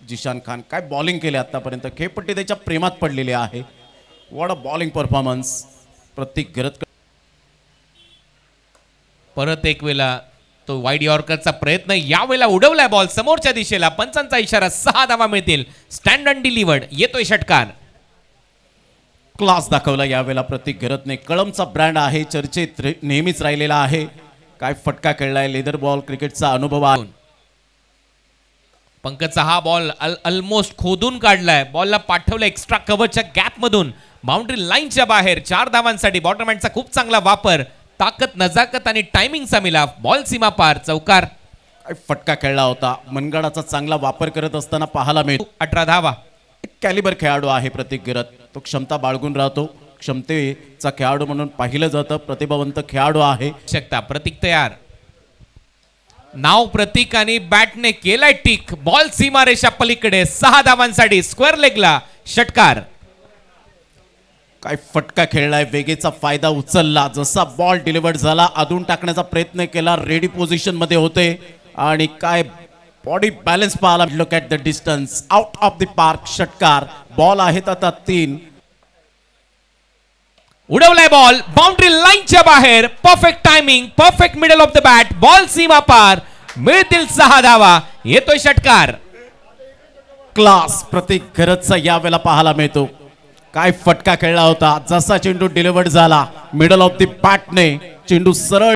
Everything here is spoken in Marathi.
जिशान खान काय बॉलिंग केले आतापर्यंत, खेळपट्टी त्याच्या प्रेमात पडलेली आहे. व्हॉट अ बॉलिंग परफॉर्मन्स प्रतीक गरज. परत एक वेळा तो वाईड यॉर्करचा प्रयत्न, यावेळेला उडवलाय बॉल समोरच्या दिशेला. पंचांचा इशारा, 6 धावा मिळतील. स्टँड अँड डिलिव्हर्ड, येतोय षटकार. क्लास दाखवला यावेळेला प्रतीक गरजने. कळमचा ब्रँड आहे, चर्चेत नेहमीच राहिलेला आहे. काय फटका खेळलाय, लेदर बॉल क्रिकेटचा अनुभव आहे. पंकजचा हा बॉल ऑलमोस्ट खोदून काढलाय. बॉलला पाठवलं एक्स्ट्रा कव्हरच्या गॅप मधून बाउंड्री लाईनच्या बाहेर. 4 धावांसाठी बॉटरमॅनचा खूप चांगला वापर. ताकद, नजाकत आणि टायमिंगचा मिलाफ. बॉल सीमा पार, चौकार. काय फटका खेळला होता, मनगडाचा चांगला वापर करत असताना पाहायला मिळतो. 18 धावा. कॅलिबर खेळाडू आहे प्रतीक गरज. तो क्षमता बाळगून राहतो, क्षमतेचा खेळाडू म्हणून पाहिलं जातं. प्रतिभावंत खेळाडू आहे. शकता प्रतीक तयार. नाव प्रतीक आणि बॅटने केलाय टिक. बॉल सीमारेषा पलीकडे. 6 धावांसाठी स्क्वेअर लेगला षटकार. काय फटका खेळलाय, वेगेचा फायदा उचलला. जसा बॉल डिलिव्हर्ड झाला आदून टाकण्याचा प्रयत्न केला. रेडी पोझिशन मध्ये होते आणि काय बॉडी बॅलन्स पाहायला. Look at the distance, out of the park, षटकार. बॉल आहेत आता 3. उडवलाय बॉल बाउंड्री लाईनच्या बाहेर. Perfect timing, perfect middle of the bat. Ball सीमा पार, मिळतील 6 धावा. येतोय षटकार. क्लास प्रतीक गरजचा यावेळेला पाहायला मिळतो. काय फटका खेळला होता. जसा चेंडू डिलिव्हर्ड झाला मिडल ऑफ द बॅटने, चेंडू सरळ